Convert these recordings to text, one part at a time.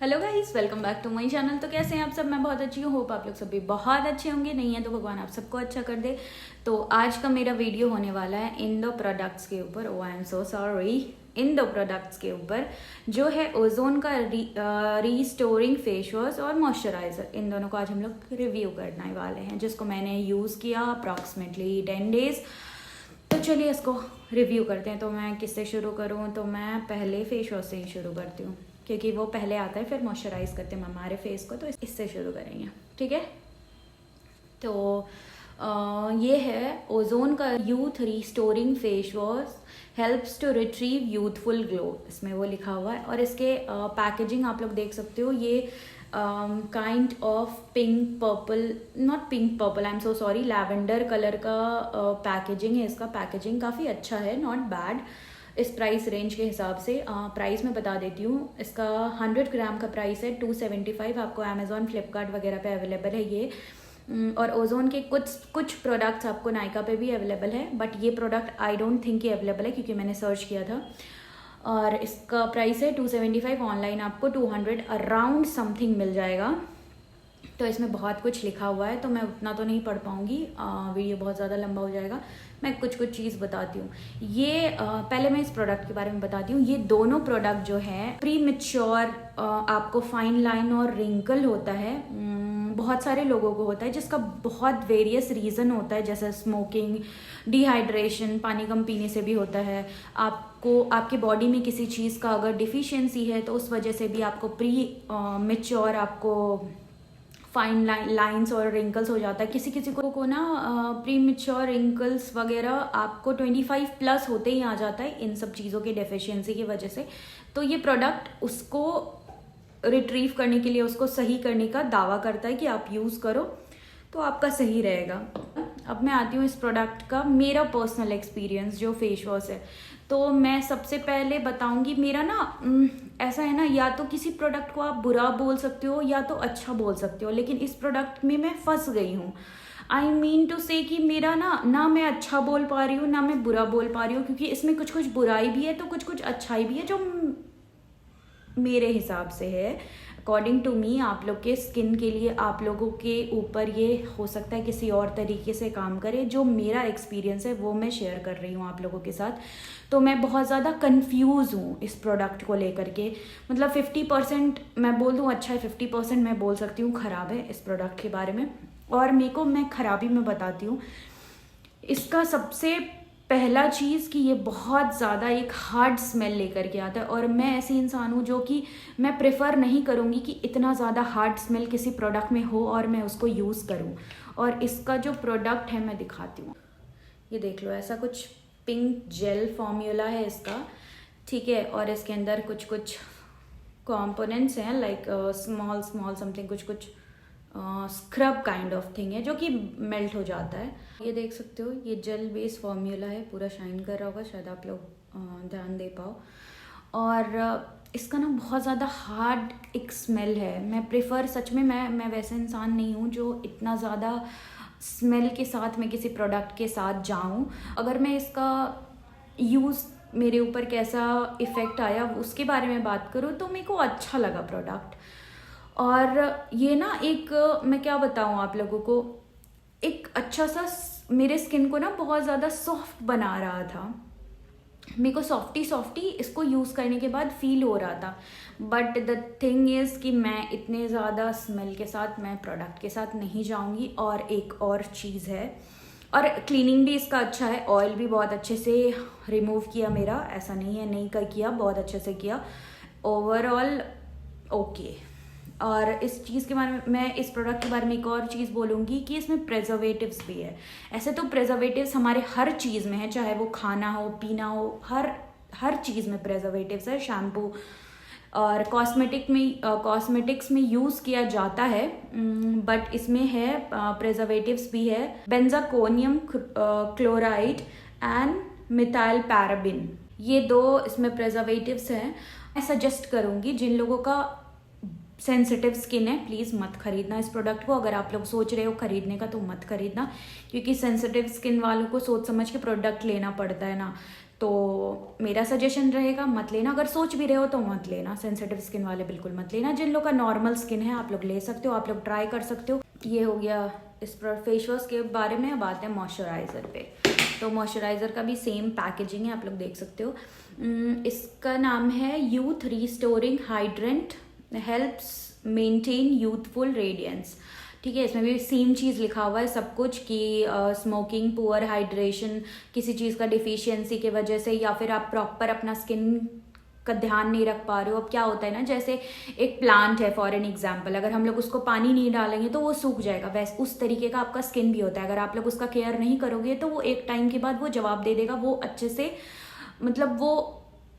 Hello guys, welcome back to my channel. तो कैसे हैं आप सब? मैं बहुत अच्छी हूँ। होप आप लोग सब भी बहुत अच्छे होंगे। नहीं है तो भगवान आप सबको अच्छा कर दे। तो आज का मेरा वीडियो होने वाला है इंडो प्रोडक्ट्स के ऊपर। Oh I am so sorry, इंडो प्रोडक्ट्स के ऊपर, जो है ओजोन का रीस्टोरिंग फेस वॉश और मॉइस्चराइजर। इन दोनों को आज हम लोग रिव्यू करने वाले हैं, जिसको मैंने यूज़ किया अप्रॉक्सीमेटली 10 डेज। तो चलिए इसको रिव्यू करते हैं। तो मैं किससे शुरू करूँ? तो मैं पहले फेस वॉश से ही शुरू करती हूँ, क्योंकि वो पहले आता है, फिर मॉइस्चराइज करते हैं हमारे फेस को। तो इससे शुरू करेंगे, ठीक है। तो ये है ओजोन का youth restoring face wash, helps to retrieve youthful glow, इसमें वो लिखा हुआ है। और इसके पैकेजिंग आप लोग देख सकते हो। ये kind of pink purple, not pink purple, I am so sorry, lavender colour का पैकेजिंग है। इसका पैकेजिंग काफ़ी अच्छा है, नॉट बैड इस प्राइस रेंज के हिसाब से। प्राइस मैं बता देती हूँ। इसका 100 ग्राम का प्राइस है 275। आपको अमेजोन, फ्लिपकार्ट वगैरह पे अवेलेबल है ये। और ओजोन के कुछ प्रोडक्ट्स आपको नायका पे भी अवेलेबल है, बट ये प्रोडक्ट आई डोंट थिंक ये अवेलेबल है, क्योंकि मैंने सर्च किया था। और इसका प्राइस है 275। ऑनलाइन आपको 200 अराउंड समथिंग मिल जाएगा। तो इसमें बहुत कुछ लिखा हुआ है, तो मैं उतना तो नहीं पढ़ पाऊँगी, वीडियो बहुत ज़्यादा लंबा हो जाएगा। मैं कुछ चीज़ बताती हूँ। ये पहले मैं इस प्रोडक्ट के बारे में बताती हूँ। ये दोनों प्रोडक्ट जो है प्री मैच्योर, आपको फाइन लाइन और रिंकल होता है, बहुत सारे लोगों को होता है, जिसका बहुत वेरियस रीज़न होता है, जैसे स्मोकिंग, डिहाइड्रेशन, पानी कम पीने से भी होता है। आपको आपके बॉडी में किसी चीज़ का अगर डिफिशियंसी है तो उस वजह से भी आपको प्री मैच्योर आपको फाइन लाइंस और रिंकल्स हो जाता है। किसी को ना प्री मैच्योर रिंकल्स वगैरह आपको 25 प्लस होते ही आ जाता है, इन सब चीज़ों की डेफिशिएंसी की वजह से। तो ये प्रोडक्ट उसको रिट्रीव करने के लिए, उसको सही करने का दावा करता है कि आप यूज़ करो तो आपका सही रहेगा। अब मैं आती हूँ इस प्रोडक्ट का मेरा पर्सनल एक्सपीरियंस जो फेस वॉश है। तो मैं सबसे पहले बताऊंगी, मेरा ना ऐसा है ना, या तो किसी प्रोडक्ट को आप बुरा बोल सकते हो या तो अच्छा बोल सकते हो, लेकिन इस प्रोडक्ट में मैं फंस गई हूँ। आई मीन टू से कि मेरा ना मैं अच्छा बोल पा रही हूँ, ना मैं बुरा बोल पा रही हूँ, क्योंकि इसमें कुछ बुराई भी है तो कुछ अच्छाई भी है, जो मेरे हिसाब से है, अकॉर्डिंग टू मी। आप लोग के स्किन के लिए, आप लोगों के ऊपर ये हो सकता है किसी और तरीके से काम करे। जो मेरा एक्सपीरियंस है वो मैं शेयर कर रही हूँ आप लोगों के साथ। तो मैं बहुत ज़्यादा कंफ्यूज हूँ इस प्रोडक्ट को लेकर के। मतलब 50% मैं बोल दूँ अच्छा है, 50% मैं बोल सकती हूँ ख़राब है इस प्रोडक्ट के बारे में। और मैं खराबी में बताती हूँ। इसका सबसे पहला चीज़ कि ये बहुत ज़्यादा एक हार्ड स्मेल लेकर के आता है, और मैं ऐसी इंसान हूँ जो कि मैं प्रेफर नहीं करूँगी कि इतना ज़्यादा हार्ड स्मेल किसी प्रोडक्ट में हो और मैं उसको यूज़ करूँ। और इसका जो प्रोडक्ट है मैं दिखाती हूँ, ये देख लो। ऐसा कुछ पिंक जेल फॉर्मूला है इसका, ठीक है। और इसके अंदर कुछ कंपोनेंट्स हैं, लाइक स्मॉल समथिंग, कुछ स्क्रब काइंड ऑफ थिंग है, जो कि मेल्ट हो जाता है। ये देख सकते हो, ये जेल बेस फॉर्मूला है, पूरा शाइन कर रहा होगा, शायद आप लोग ध्यान दे पाओ। और इसका ना बहुत ज़्यादा हार्ड एक स्मेल है। मैं प्रेफर, सच में मैं वैसे इंसान नहीं हूँ जो इतना ज़्यादा स्मेल के साथ मैं किसी प्रोडक्ट के साथ जाऊँ। अगर मैं इसका यूज़, मेरे ऊपर कैसा इफ़ेक्ट आया उसके बारे में बात करूँ, तो मेरे को अच्छा लगा प्रोडक्ट। और ये ना एक, मैं क्या बताऊँ आप लोगों को, एक अच्छा सा मेरे स्किन को ना बहुत ज़्यादा सॉफ्ट बना रहा था। मेरे को सॉफ्टी इसको यूज़ करने के बाद फील हो रहा था। बट द थिंग इज़ कि मैं इतने ज़्यादा स्मेल के साथ मैं प्रोडक्ट के साथ नहीं जाऊँगी। और एक और चीज़ है, और क्लीनिंग भी इसका अच्छा है। ऑयल भी बहुत अच्छे से रिमूव किया मेरा, ऐसा नहीं है नहीं कर किया, बहुत अच्छे से किया। Overall okay. और इस चीज़ के बारे में, मैं इस प्रोडक्ट के बारे में एक और चीज़ बोलूँगी कि इसमें प्रेजर्वेटिव्स भी है। ऐसे तो प्रेजर्वेटिव्स हमारे हर चीज़ में है, चाहे वो खाना हो, पीना हो, हर चीज़ में प्रेजर्वेटिव्स है। शैम्पू और कॉस्मेटिक्स में यूज़ किया जाता है, बट इसमें है प्रेजर्वेटिव्स भी है, बेंजाकोनियम क्लोराइड एंड मिथाइल पैराबिन, ये 2 इसमें प्रेजर्वेटिव्स हैं। मैं सजेस्ट करूँगी जिन लोगों का सेंसिटिव स्किन है, प्लीज़ मत खरीदना इस प्रोडक्ट को। अगर आप लोग सोच रहे हो खरीदने का तो मत खरीदना, क्योंकि सेंसिटिव स्किन वालों को सोच समझ के प्रोडक्ट लेना पड़ता है ना। तो मेरा सजेशन रहेगा मत लेना, अगर सोच भी रहे हो तो मत लेना, सेंसिटिव स्किन वाले बिल्कुल मत लेना। जिन लोग का नॉर्मल स्किन है आप लोग ले सकते हो, आप लोग ट्राई कर सकते हो। ये हो गया इस पर फेस वॉश के बारे में। अब आते हैं मॉइस्चराइज़र पे। तो मॉइस्चराइज़र का भी सेम पैकेजिंग है, आप लोग देख सकते हो। इसका नाम है youth restoring hydrant, helps maintain youthful radiance. ठीक है, इसमें भी सेम चीज़ लिखा हुआ है सब कुछ कि स्मोकिंग, पुअर हाइड्रेशन, किसी चीज़ का डिफिशियंसी की वजह से, या फिर आप प्रॉपर अपना स्किन का ध्यान नहीं रख पा रहे हो। अब क्या होता है ना, जैसे एक प्लांट है फॉर एन एग्जाम्पल, अगर हम लोग उसको पानी नहीं डालेंगे तो वो सूख जाएगा, वैसे उस तरीके का आपका स्किन भी होता है। अगर आप लोग उसका केयर नहीं करोगे तो वो एक टाइम के बाद वो जवाब दे देगा, वो अच्छे से मतलब वो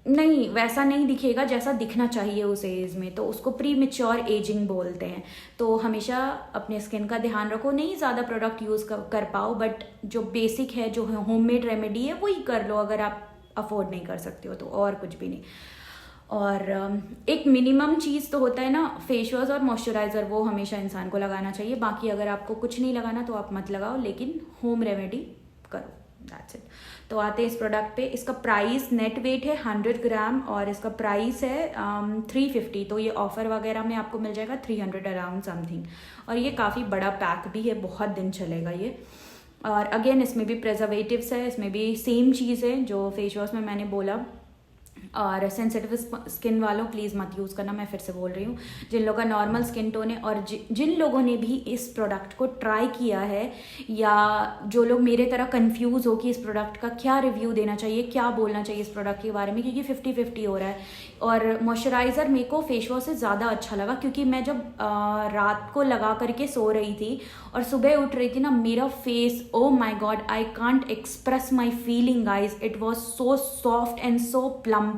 नहीं वैसा नहीं दिखेगा जैसा दिखना चाहिए उस एज में। तो उसको प्री मेच्योर एजिंग बोलते हैं। तो हमेशा अपने स्किन का ध्यान रखो, नहीं ज़्यादा प्रोडक्ट यूज़ कर पाओ, बट जो बेसिक है, जो होममेड रेमेडी है वही कर लो अगर आप अफोर्ड नहीं कर सकते हो तो, और कुछ भी नहीं। और एक मिनिमम चीज़ तो होता है ना, फेस वॉश और मॉइस्चराइज़र, वो हमेशा इंसान को लगाना चाहिए। बाकी अगर आपको कुछ नहीं लगाना तो आप मत लगाओ, लेकिन होम रेमेडी करो, दैट्स इट। तो आते हैं इस प्रोडक्ट पे। इसका प्राइस नेट वेट है 100 ग्राम और इसका प्राइस है 350। तो ये ऑफर वगैरह में आपको मिल जाएगा 300 अराउंड समथिंग। और ये काफ़ी बड़ा पैक भी है, बहुत दिन चलेगा ये। और अगेन इसमें भी प्रिजर्वेटिव्स है, इसमें भी सेम चीज़ है जो फेस वॉश में मैंने बोला। और सेंसिटिव स्किन वालों प्लीज़ मत यूज़ करना, मैं फिर से बोल रही हूँ। जिन लोगों का नॉर्मल स्किन टोन है और जिन लोगों ने भी इस प्रोडक्ट को ट्राई किया है, या जो लोग मेरे तरह कंफ्यूज हो कि इस प्रोडक्ट का क्या रिव्यू देना चाहिए, क्या बोलना चाहिए इस प्रोडक्ट के बारे में, क्योंकि 50-50 हो रहा है। और मॉइस्चराइज़र मेरे को फेस वॉश से ज़्यादा अच्छा लगा, क्योंकि मैं जब रात को लगा करके सो रही थी और सुबह उठ रही थी ना, मेरा face, oh my god, I can't express my feeling guys, it was so soft and so plumpy.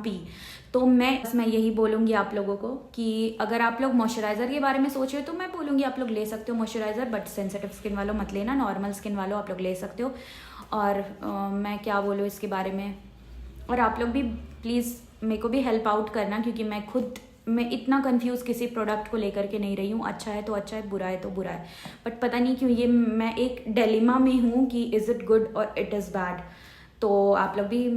तो मैं यही बोलूँगी आप लोगों को कि अगर आप लोग मॉइस्चराइज़र के बारे में सोच रहे हो तो मैं बोलूँगी आप लोग ले सकते हो मॉइस्चराइज़र, बट सेंसिटिव स्किन वालों मत लेना, नॉर्मल स्किन वालों आप लोग ले सकते हो। और मैं क्या बोलूँ इसके बारे में। और आप लोग भी प्लीज़ मेरे को भी हेल्प आउट करना, क्योंकि मैं इतना कंफ्यूज किसी प्रोडक्ट को लेकर के नहीं रही हूँ। अच्छा है तो अच्छा है, बुरा है तो बुरा है, बट पता नहीं क्यों ये मैं एक डिलेमा में हूँ कि इज़ इट गुड और इट इज़ बैड। तो आप लोग भी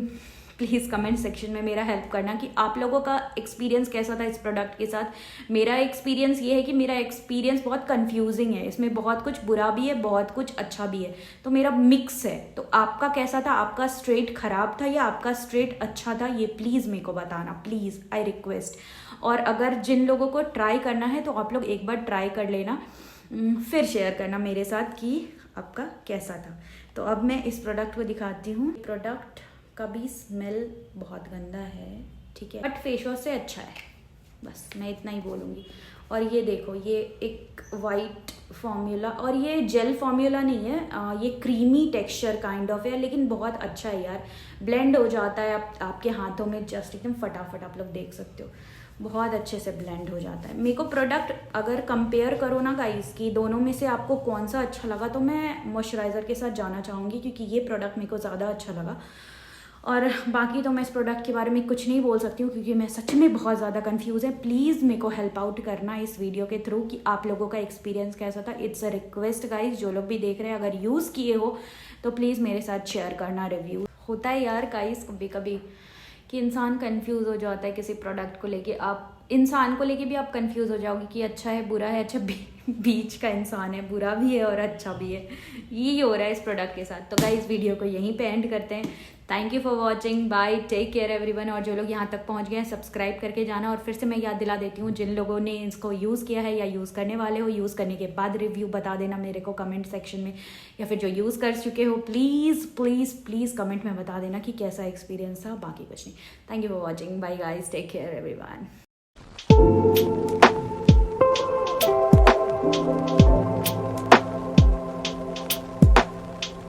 प्लीज़ कमेंट सेक्शन में मेरा हेल्प करना कि आप लोगों का एक्सपीरियंस कैसा था इस प्रोडक्ट के साथ। मेरा एक्सपीरियंस ये है कि मेरा एक्सपीरियंस बहुत कंफ्यूजिंग है, इसमें बहुत कुछ बुरा भी है, बहुत कुछ अच्छा भी है, तो मेरा मिक्स है। तो आपका कैसा था, आपका स्ट्रेट ख़राब था या आपका स्ट्रेट अच्छा था, ये प्लीज़ मेरे को बताना, प्लीज़, आई रिक्वेस्ट। और अगर जिन लोगों को ट्राई करना है तो आप लोग एक बार ट्राई कर लेना, फिर शेयर करना मेरे साथ कि आपका कैसा था। तो अब मैं इस प्रोडक्ट को दिखाती हूँ। प्रोडक्ट का भी स्मेल बहुत गंदा है, ठीक है, बट फेस वॉश से अच्छा है, बस मैं इतना ही बोलूँगी। और ये देखो, ये एक वाइट फॉर्मूला, और ये जेल फॉर्मूला नहीं है, ये क्रीमी टेक्सचर काइंड ऑफ है, लेकिन बहुत अच्छा है यार, ब्लेंड हो जाता है आपके हाथों में जस्ट एकदम फटाफट, आप लोग देख सकते हो, बहुत अच्छे से ब्लेंड हो जाता है। मेरे को प्रोडक्ट अगर कंपेयर करो ना गाइस कि दोनों में से आपको कौन सा अच्छा लगा, तो मैं मॉइस्चराइज़र के साथ जाना चाहूँगी, क्योंकि ये प्रोडक्ट मेरे को ज़्यादा अच्छा लगा। और बाकी तो मैं इस प्रोडक्ट के बारे में कुछ नहीं बोल सकती हूँ, क्योंकि मैं सच में बहुत ज़्यादा कंफ्यूज है। प्लीज़ मेरे को हेल्प आउट करना इस वीडियो के थ्रू कि आप लोगों का एक्सपीरियंस कैसा था। इट्स अ रिक्वेस्ट गाइज, जो लोग भी देख रहे हैं अगर यूज़ किए हो तो प्लीज़ मेरे साथ शेयर करना रिव्यू। होता है यार गाइज कभी कभी कि इंसान कंफ्यूज हो जाता है किसी प्रोडक्ट को लेके, आप इंसान को लेके भी आप कंफ्यूज हो जाओगे कि अच्छा है बुरा है। अच्छा बीच का इंसान है, बुरा भी है और अच्छा भी है, यही हो रहा है इस प्रोडक्ट के साथ। तो गाइस वीडियो को यहीं पे एंड करते हैं। Thank you for watching, bye, take care everyone. और जो लोग यहाँ तक पहुँच गए हैं सब्सक्राइब करके जाना। और फिर से मैं याद दिला देती हूँ, जिन लोगों ने इसको यूज़ किया है या यूज़ करने वाले हो, यूज़ करने के बाद रिव्यू बता देना मेरे को कमेंट सेक्शन में, या फिर जो यूज़ कर चुके हो प्लीज़ प्लीज़ प्लीज़ कमेंट में बता देना कि कैसा एक्सपीरियंस था। बाकी कुछ नहीं। Thank you for watching, bye guys, take care everyone.